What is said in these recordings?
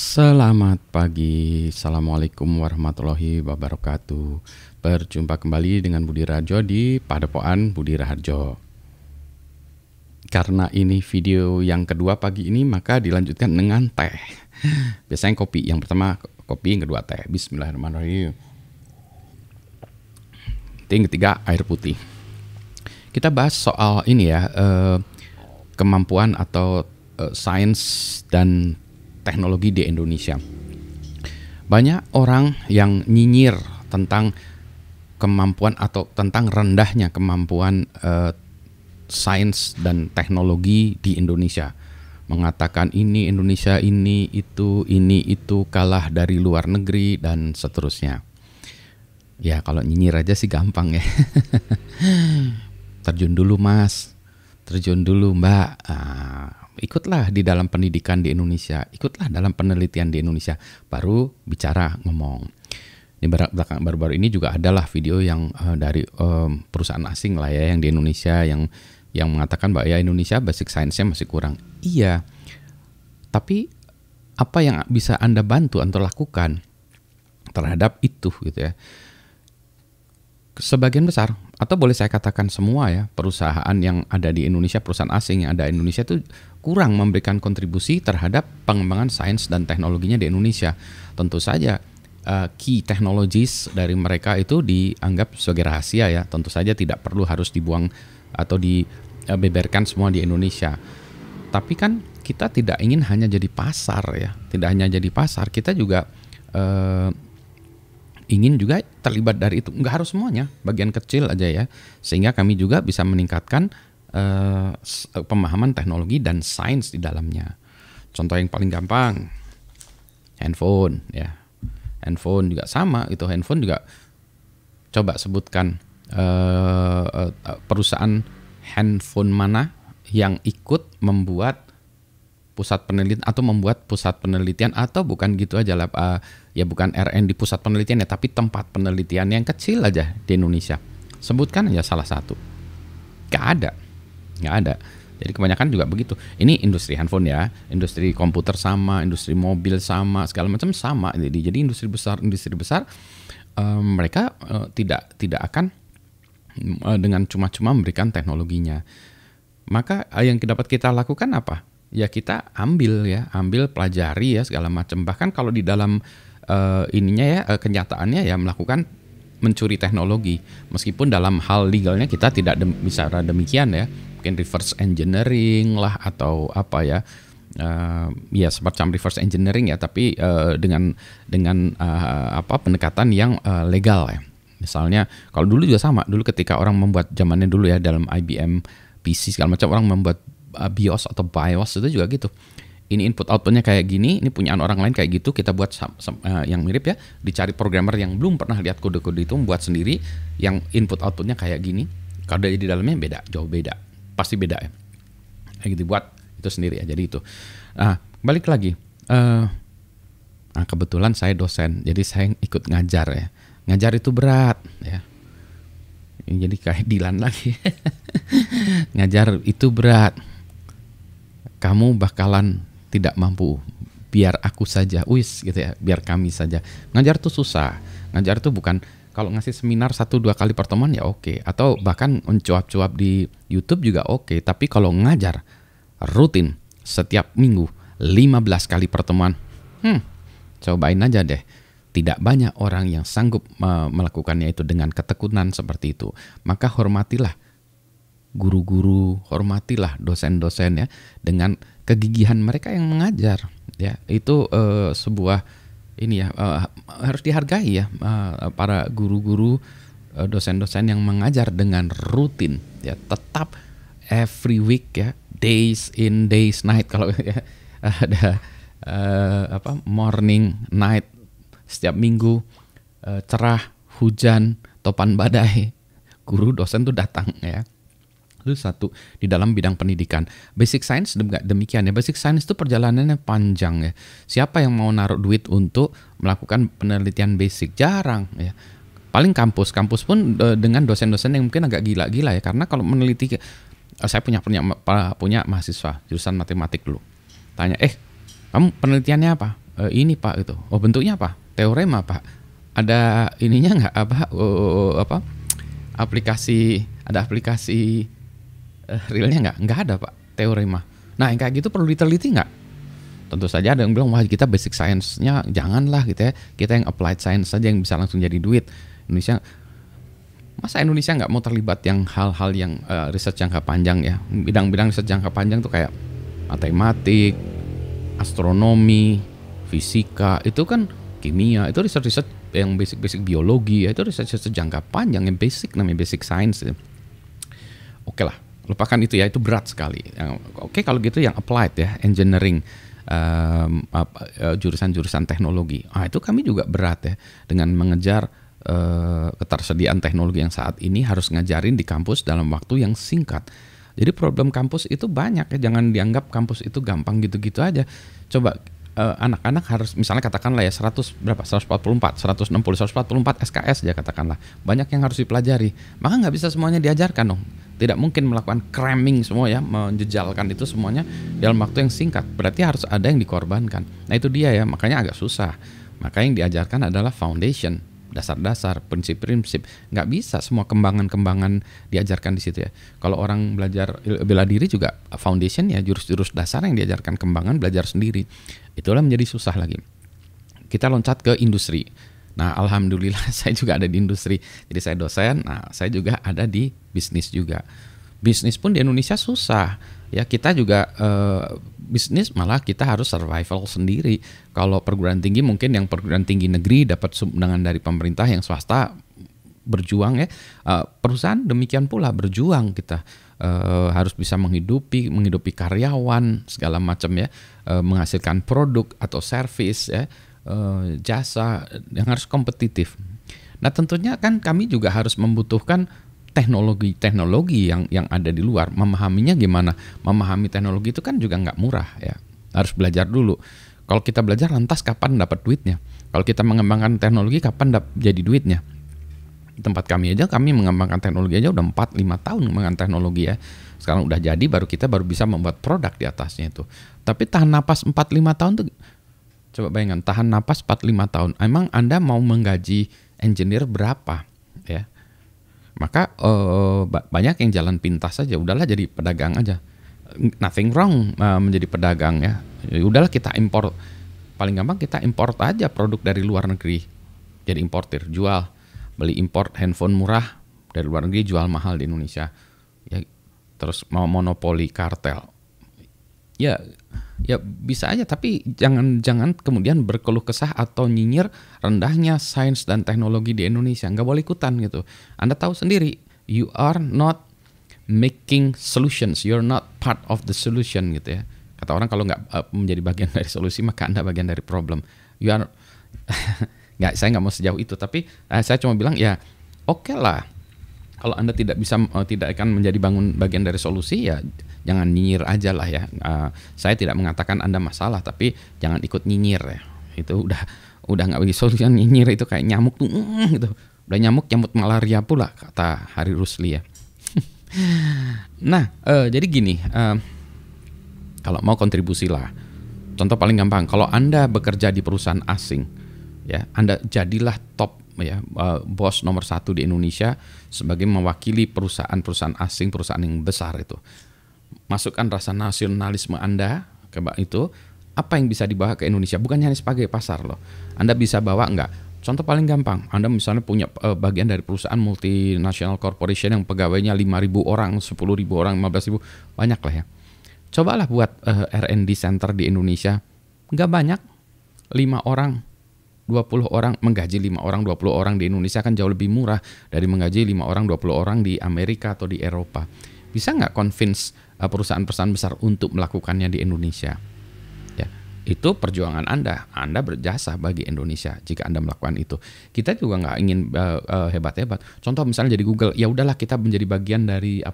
Selamat pagi, Assalamualaikum warahmatullahi wabarakatuh. Berjumpa kembali dengan Budi Raharjo di Padepokan Budi Raharjo. Karena ini video yang kedua pagi ini, maka dilanjutkan dengan teh. Biasanya kopi, yang pertama kopi, yang kedua teh. Bismillahirrahmanirrahim. Yang ketiga air putih. Kita bahas soal ini ya, kemampuan atau sains dan teknologi di Indonesia. Banyak orang yang nyinyir tentang kemampuan atau tentang rendahnya kemampuan sains dan teknologi di Indonesia. Mengatakan ini Indonesia ini itu kalah dari luar negeri dan seterusnya. Ya kalau nyinyir aja sih gampang ya. Terjun dulu mas, terjun dulu mbak. Ikutlah di dalam pendidikan di Indonesia, ikutlah dalam penelitian di Indonesia, baru bicara ngomong. Di baru-baru ini juga adalah video yang dari perusahaan asing lah ya, yang di Indonesia yang mengatakan bahwa ya Indonesia basic science-nya masih kurang. Iya, tapi apa yang bisa Anda bantu atau lakukan terhadap itu gitu ya? Sebagian besar, atau boleh saya katakan semua ya, perusahaan yang ada di Indonesia, perusahaan asing yang ada di Indonesia itu kurang memberikan kontribusi terhadap pengembangan sains dan teknologinya di Indonesia. Tentu saja key technologies dari mereka itu dianggap sebagai rahasia ya, tentu saja tidak perlu harus dibuang atau dibeberkan semua di Indonesia. Tapi kan kita tidak ingin hanya jadi pasar ya, tidak hanya jadi pasar, kita juga ingin juga terlibat dari itu, nggak harus semuanya, bagian kecil aja ya, sehingga kami juga bisa meningkatkan pemahaman teknologi dan sains di dalamnya. Contoh yang paling gampang, handphone ya, handphone juga sama itu, handphone juga coba sebutkan perusahaan handphone mana yang ikut membuat pusat penelitian atau membuat pusat penelitian, atau bukan gitu aja lah, ya bukan R&D pusat penelitian ya, tapi tempat penelitian yang kecil aja di Indonesia. Sebutkan aja salah satu. Nggak ada. Jadi kebanyakan juga begitu. Ini industri handphone ya, industri komputer sama, industri mobil sama, segala macam sama. Jadi industri besar mereka tidak akan dengan cuma-cuma memberikan teknologinya. Maka yang dapat kita lakukan apa? Ya kita ambil pelajari ya segala macam. Bahkan kalau di dalam ininya ya, kenyataannya ya melakukan mencuri teknologi, meskipun dalam hal legalnya kita tidak bicara demikian ya, mungkin reverse engineering lah atau apa ya, ya semacam reverse engineering ya, tapi dengan pendekatan yang legal ya. Misalnya kalau dulu juga sama, dulu ketika orang membuat zamannya dulu ya dalam IBM PC segala macam, orang membuat BIOS atau BIOS itu juga gitu. Ini input outputnya kayak gini, ini punyaan orang lain kayak gitu, kita buat yang mirip ya, dicari programmer yang belum pernah lihat kode-kode itu, membuat sendiri yang input outputnya kayak gini, kode di dalamnya beda, jauh beda, pasti beda ya, kayak gitu, buat itu sendiri ya. Jadi itu. Nah balik lagi, nah kebetulan saya dosen, jadi saya ikut ngajar ya. Ngajar itu berat ya, jadi kayak Dilan lagi. Ngajar itu berat, kamu bakalan tidak mampu, biar aku saja, gitu ya, biar kami saja. Ngajar tuh susah. Ngajar tuh bukan kalau ngasih seminar 1-2 kali pertemuan ya oke, atau bahkan mencuap-cuap di YouTube juga oke. Tapi kalau ngajar rutin setiap minggu 15 kali pertemuan, cobain aja deh. Tidak banyak orang yang sanggup melakukannya itu dengan ketekunan seperti itu. Maka hormatilah guru-guru, hormatilah dosen-dosen ya, dengan kegigihan mereka yang mengajar ya. Itu sebuah ini ya, harus dihargai ya, para guru-guru, dosen-dosen yang mengajar dengan rutin ya, tetap every week ya, days in days night, kalau ya ada morning night, setiap minggu, cerah, hujan, topan badai, guru dosen tuh datang ya. Itu satu di dalam bidang pendidikan. Basic science demikian ya. Basic science itu perjalanannya panjang ya. Siapa yang mau naruh duit untuk melakukan penelitian basic? Jarang ya. Paling kampus pun dengan dosen-dosen yang mungkin agak gila-gila ya. Karena kalau meneliti, saya punya mahasiswa jurusan matematik dulu. Tanya, kamu penelitiannya apa? ini Pak gitu. Oh bentuknya apa? Teorema Pak. Ada ininya nggak apa aplikasi ada aplikasi realnya nggak? Nggak ada Pak. Teorema. Nah yang kayak gitu perlu diteliti nggak? Tentu saja ada yang bilang wah kita basic science-nya janganlah gitu ya. Kita yang applied science saja yang bisa langsung jadi duit. Masa Indonesia nggak mau terlibat yang hal-hal yang riset jangka panjang ya. Bidang-bidang riset jangka panjang tuh kayak matematik, astronomi, fisika, itu kan kimia, itu riset-riset yang basic-basic biologi ya, itu riset-riset jangka panjang yang basic namanya basic science ya. Oke lah, lupakan itu ya, itu berat sekali. Oke kalau gitu yang applied ya, engineering, jurusan-jurusan teknologi. Itu kami juga berat ya dengan mengejar ketersediaan teknologi yang saat ini harus ngajarin di kampus dalam waktu yang singkat. Jadi problem kampus itu banyak ya, jangan dianggap kampus itu gampang gitu-gitu aja. Coba anak-anak harus misalnya katakanlah ya 144, 160, 144 SKS aja katakanlah. Banyak yang harus dipelajari. Maka nggak bisa semuanya diajarkan dong. Tidak mungkin melakukan cramming semua ya, menjejalkan itu semuanya dalam waktu yang singkat. Berarti harus ada yang dikorbankan. Nah itu dia ya, makanya agak susah. Maka yang diajarkan adalah foundation, dasar-dasar, prinsip-prinsip. Nggak bisa semua kembangan-kembangan diajarkan di situ ya. Kalau orang belajar bela diri juga foundation ya, jurus-jurus dasar yang diajarkan, kembangan belajar sendiri. Itulah menjadi susah lagi. Kita loncat ke industri. Nah, alhamdulillah saya juga ada di industri. Jadi saya dosen, nah saya juga ada di bisnis juga. Bisnis pun di Indonesia susah. Ya, kita juga bisnis malah kita harus survival sendiri. Kalau perguruan tinggi mungkin yang perguruan tinggi negeri dapat sumbangan dari pemerintah, yang swasta berjuang ya. Perusahaan demikian pula berjuang kita. Harus bisa menghidupi karyawan segala macam ya, menghasilkan produk atau service ya, jasa yang harus kompetitif. Nah tentunya kan kami juga harus membutuhkan teknologi yang ada di luar. Memahaminya gimana? Memahami teknologi itu kan juga nggak murah ya. Harus belajar dulu. Kalau kita belajar lantas kapan dapat duitnya? Kalau kita mengembangkan teknologi kapan jadi duitnya? Tempat kami mengembangkan teknologi aja udah 4-5 tahun mengembangkan teknologi ya. Sekarang udah jadi baru bisa membuat produk di atasnya itu. Tapi tahan napas 4-5 tahun tuh, coba bayangkan tahan napas 4-5 tahun. Emang Anda mau menggaji engineer berapa ya? Maka banyak yang jalan pintas saja, udahlah jadi pedagang aja. Nothing wrong menjadi pedagang ya. Udahlah kita impor, paling gampang kita import aja produk dari luar negeri. Jadi importir, beli import handphone murah dari luar negeri, jual mahal di Indonesia. Ya, terus mau monopoli kartel. Ya bisa aja, tapi jangan kemudian berkeluh kesah atau nyinyir rendahnya sains dan teknologi di Indonesia. Nggak boleh ikutan gitu. Anda tahu sendiri, you are not making solutions, you're not part of the solution gitu ya. Kata orang kalau nggak menjadi bagian dari solusi maka Anda bagian dari problem. You are saya nggak mau sejauh itu, tapi saya cuma bilang ya oke lah. Kalau Anda tidak akan menjadi bagian dari solusi ya jangan nyinyir aja lah ya. Saya tidak mengatakan Anda masalah, tapi jangan ikut nyinyir ya. Itu udah nggak bagi solusi. Nyinyir itu kayak nyamuk tuh gitu. Udah nyamuk malaria pula kata Hari Rusli ya. Nah jadi gini, kalau mau kontribusi lah. Contoh paling gampang, kalau Anda bekerja di perusahaan asing ya, Anda jadilah top ya, bos nomor 1 di Indonesia sebagai mewakili perusahaan asing, perusahaan yang besar itu. Masukkan rasa nasionalisme Anda ke itu, apa yang bisa dibawa ke Indonesia, bukan hanya sebagai pasar loh. Anda bisa bawa enggak? Contoh paling gampang, Anda misalnya punya bagian dari perusahaan multinational corporation yang pegawainya 5.000 orang, 10.000 orang, 15.000, banyak lah ya. Cobalah buat R&D center di Indonesia. Enggak banyak, 5 orang, 20 orang, menggaji 5 orang, 20 orang di Indonesia kan jauh lebih murah dari menggaji 5 orang, 20 orang di Amerika atau di Eropa. Bisa nggak convince perusahaan-perusahaan besar untuk melakukannya di Indonesia? Ya, itu perjuangan Anda. Anda berjasa bagi Indonesia jika Anda melakukan itu. Kita juga nggak ingin hebat-hebat. Contoh misalnya jadi Google, ya udahlah kita menjadi bagian dari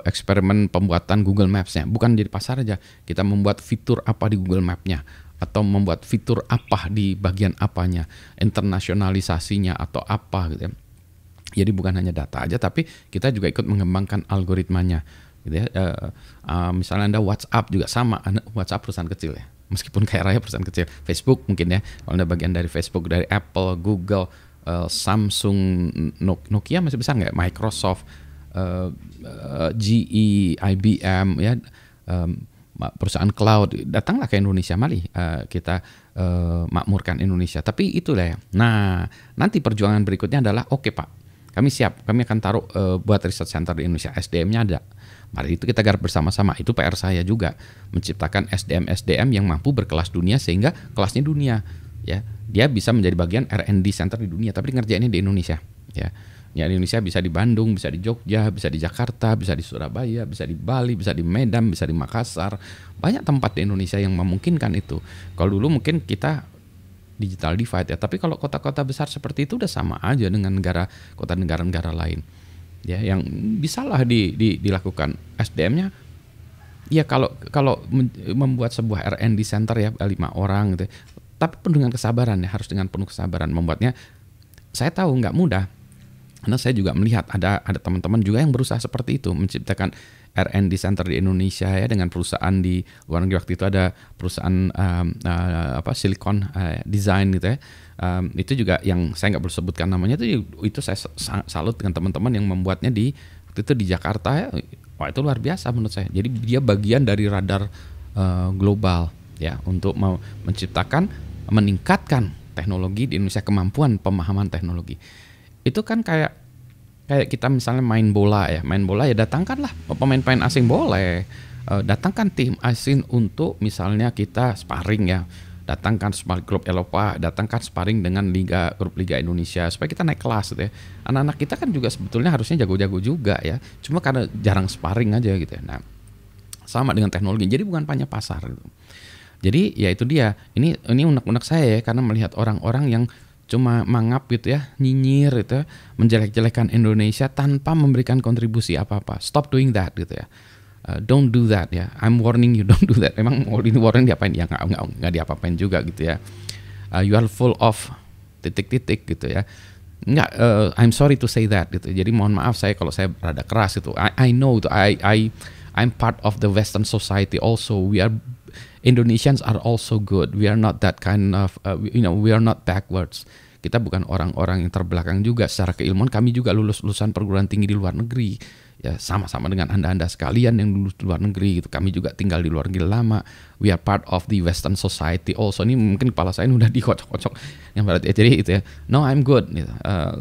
eksperimen pembuatan Google Maps-nya. Bukan jadi pasar aja. Kita membuat fitur apa di Google Map-nya, atau membuat fitur apa di bagian apanya, internasionalisasinya atau apa gitu ya. Jadi bukan hanya data aja, tapi kita juga ikut mengembangkan algoritmanya gitu ya. Misalnya Anda WhatsApp juga sama, WhatsApp perusahaan kecil ya, meskipun kaya raya perusahaan kecil. Facebook mungkin ya, kalau Anda bagian dari Facebook, dari Apple, Google, Samsung, Nokia masih besar nggak? Microsoft, GE, IBM ya, perusahaan cloud, datanglah ke Indonesia, mari kita makmurkan Indonesia. Tapi itulah ya. Nah, nanti perjuangan berikutnya adalah oke Pak, kami siap, kami akan taruh buat research center di Indonesia, SDM-nya ada. Mari itu kita garap bersama-sama. Itu PR saya juga, menciptakan SDM yang mampu berkelas dunia sehingga kelasnya dunia. Ya, dia bisa menjadi bagian R&D center di dunia, tapi ngerjainnya di Indonesia. Ya, di Indonesia bisa di Bandung, bisa di Jogja, bisa di Jakarta, bisa di Surabaya, bisa di Bali, bisa di Medan, bisa di Makassar. Banyak tempat di Indonesia yang memungkinkan itu. Kalau dulu mungkin kita digital divide ya, tapi kalau kota-kota besar seperti itu udah sama aja dengan kota negara-negara lain. Ya, yang bisalah dilakukan SDM-nya. Ya kalau membuat sebuah R&D center ya 5 orang gitu. Tapi penuh dengan kesabaran ya, harus dengan penuh kesabaran membuatnya. Saya tahu nggak mudah. Karena saya juga melihat ada teman-teman juga yang berusaha seperti itu, menciptakan R&D center di Indonesia ya, dengan perusahaan di luar negeri. Waktu itu ada perusahaan Silicon Design gitu ya. Itu juga yang saya nggak perlu sebutkan namanya, itu saya salut dengan teman-teman yang membuatnya waktu itu di Jakarta ya. Wah, itu luar biasa menurut saya. Jadi dia bagian dari radar global ya, untuk menciptakan, meningkatkan teknologi di Indonesia, kemampuan pemahaman teknologi. Itu kan kayak kita misalnya main bola ya datangkanlah pemain-pemain asing, boleh datangkan tim asing untuk misalnya kita sparring ya, datangkan klub Eropa, datangkan sparring dengan grup Liga Indonesia supaya kita naik kelas gitu ya. Anak-anak kita kan juga sebetulnya harusnya jago-jago juga ya, cuma karena jarang sparring aja gitu ya. Nah, sama dengan teknologi, jadi bukan hanya pasar gitu. Jadi ya itu dia, ini unek-unek saya ya, karena melihat orang-orang yang cuma mangap gitu ya, nyinyir gitu ya, menjelek-jelekan Indonesia tanpa memberikan kontribusi apa-apa. Stop doing that gitu ya. Don't do that ya. I'm warning you, don't do that. Emang warning diapain? Ya nggak diapa-apain juga gitu ya. You are full of titik-titik gitu ya. Nggak, I'm sorry to say that gitu. Jadi mohon maaf kalau saya rada keras itu. I know itu. I'm part of the Western society also. Indonesians are also good. We are not that kind of, we are not backwards. Kita bukan orang-orang yang terbelakang juga secara keilmuan. Kami juga lulusan perguruan tinggi di luar negeri. Ya, sama-sama dengan Anda sekalian yang lulus di luar negeri gitu. Kami juga tinggal di luar negeri lama. We are part of the Western society also. Ini mungkin kepala saya udah dikocok-kocok yang berarti ya. Jadi itu ya. No, I'm good. Gitu.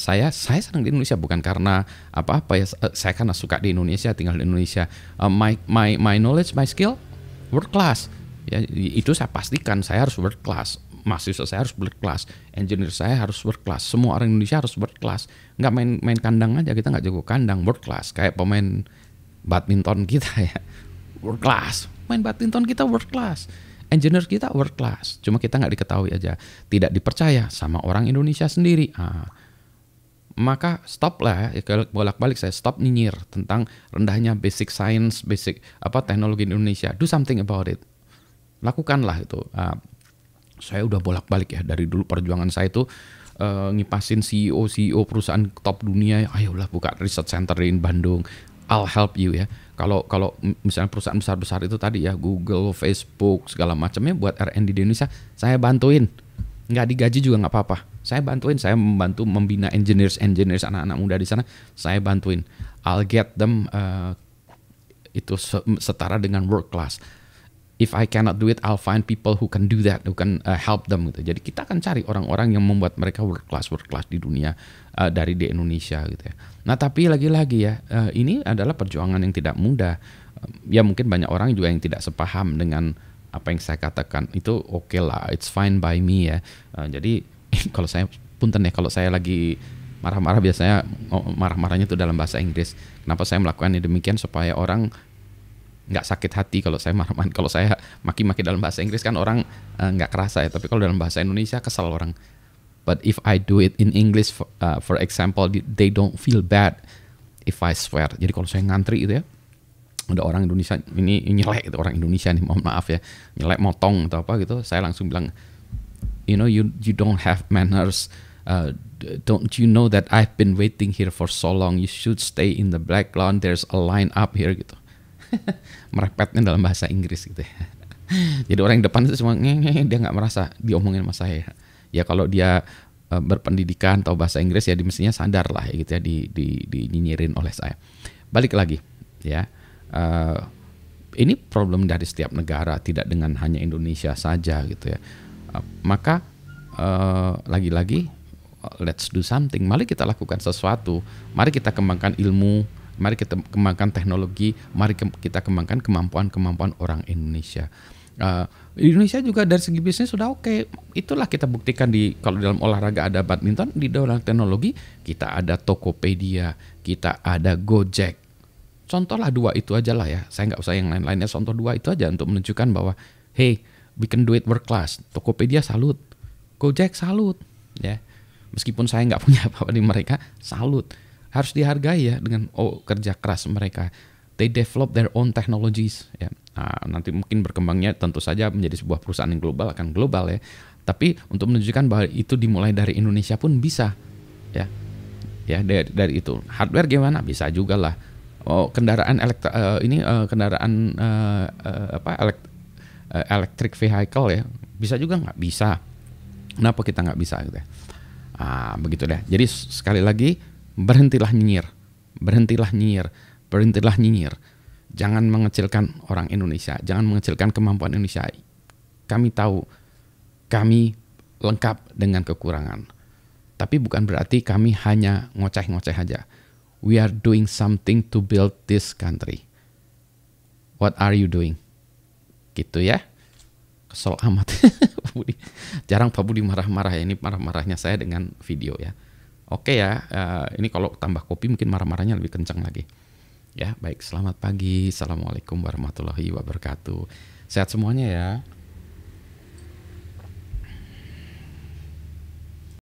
Saya senang di Indonesia bukan karena apa-apa ya. Saya karena suka di Indonesia, tinggal di Indonesia. My knowledge, my skill, world class. Ya, itu saya pastikan saya harus world class. Mahasiswa saya harus world class, engineer saya harus world class, semua orang Indonesia harus world class. Nggak main kandang aja, kita nggak jago kandang, world class. Kayak pemain badminton kita ya, world class. Main badminton kita world class, engineer kita world class. Cuma kita nggak diketahui aja, tidak dipercaya sama orang Indonesia sendiri. Maka stop lah ya, bolak-balik saya stop nyinyir tentang rendahnya basic science, basic teknologi di Indonesia. Do something about it. Lakukanlah itu. Saya udah bolak-balik ya, dari dulu perjuangan saya itu ngipasin CEO perusahaan top dunia, ayolah buka research center di Bandung, I'll help you ya. Kalau misalnya perusahaan besar-besar itu tadi ya, Google, Facebook, segala macamnya buat R&D di Indonesia, saya bantuin. Nggak digaji juga nggak apa-apa. Saya bantuin, saya membantu membina engineers anak-anak muda di sana, saya bantuin. I'll get them itu setara dengan world class. If I cannot do it, I'll find people who can do that, who can help them gitu. Jadi kita akan cari orang-orang yang membuat mereka world class di dunia dari di Indonesia gitu ya. Nah tapi lagi-lagi ya, ini adalah perjuangan yang tidak mudah. Ya mungkin banyak orang juga yang tidak sepaham dengan apa yang saya katakan. Itu oke lah, it's fine by me ya. Jadi kalau saya punten ya, kalau saya lagi marah-marah biasanya marah-marahnya itu dalam bahasa Inggris. Kenapa saya melakukan demikian? Supaya orang nggak sakit hati kalau saya marah-marah. Kalau saya maki-maki dalam bahasa Inggris kan orang nggak kerasa ya, tapi kalau dalam bahasa Indonesia kesel orang. But if I do it in English, for example, they don't feel bad if I swear. Jadi kalau saya ngantri itu ya, ada orang Indonesia ini nyelek itu, orang Indonesia nih, mohon maaf ya, nyelek motong atau apa gitu, saya langsung bilang, you don't have manners. Don't you know that I've been waiting here for so long? You should stay in the background. There's a line up here gitu. Merepetnya dalam bahasa Inggris gitu ya. Jadi orang yang depan itu cuma dia nggak merasa diomongin sama saya. Ya kalau dia berpendidikan atau bahasa Inggris ya mestinya sadar lah ya gitu ya dinyinyirin oleh saya. Balik lagi ya. Ini problem dari setiap negara, tidak dengan hanya Indonesia saja gitu ya. Maka lagi-lagi let's do something. Mari kita lakukan sesuatu. Mari kita kembangkan ilmu. Mari kita kembangkan teknologi. Mari kita kembangkan kemampuan orang Indonesia. Indonesia juga dari segi bisnis sudah oke. Itulah kita buktikan kalau dalam olahraga ada badminton, di dalam teknologi kita ada Tokopedia, kita ada Gojek. Contohlah 2 itu aja lah ya. Saya nggak usah yang lain-lainnya. Contoh 2 itu aja untuk menunjukkan bahwa hey, we can do it world class. Tokopedia salut, Gojek salut, ya. Meskipun saya nggak punya apa-apa di mereka, salut. Harus dihargai ya dengan kerja keras mereka. They develop their own technologies. Ya. Nah, nanti mungkin berkembangnya tentu saja menjadi sebuah perusahaan yang global, akan global ya. Tapi untuk menunjukkan bahwa itu dimulai dari Indonesia pun bisa, ya. Ya dari itu. Hardware gimana? Bisa juga lah. Kendaraan electric vehicle ya, bisa juga nggak? Bisa. Kenapa kita nggak bisa gitu ya? Begitu deh. Jadi sekali lagi, berhentilah nyinyir. Jangan mengecilkan orang Indonesia, jangan mengecilkan kemampuan Indonesia. Kami tahu, kami lengkap dengan kekurangan. Tapi bukan berarti kami hanya ngoceh-ngoceh aja. We are doing something to build this country. What are you doing? Gitu ya. Kesel amat. Jarang Pak Budi marah-marah ya. Ini marah-marahnya saya dengan video ya. Oke ya. Ini kalau tambah kopi mungkin marah-marahnya lebih kencang lagi. Ya baik. Selamat pagi. Assalamualaikum warahmatullahi wabarakatuh. Sehat semuanya ya.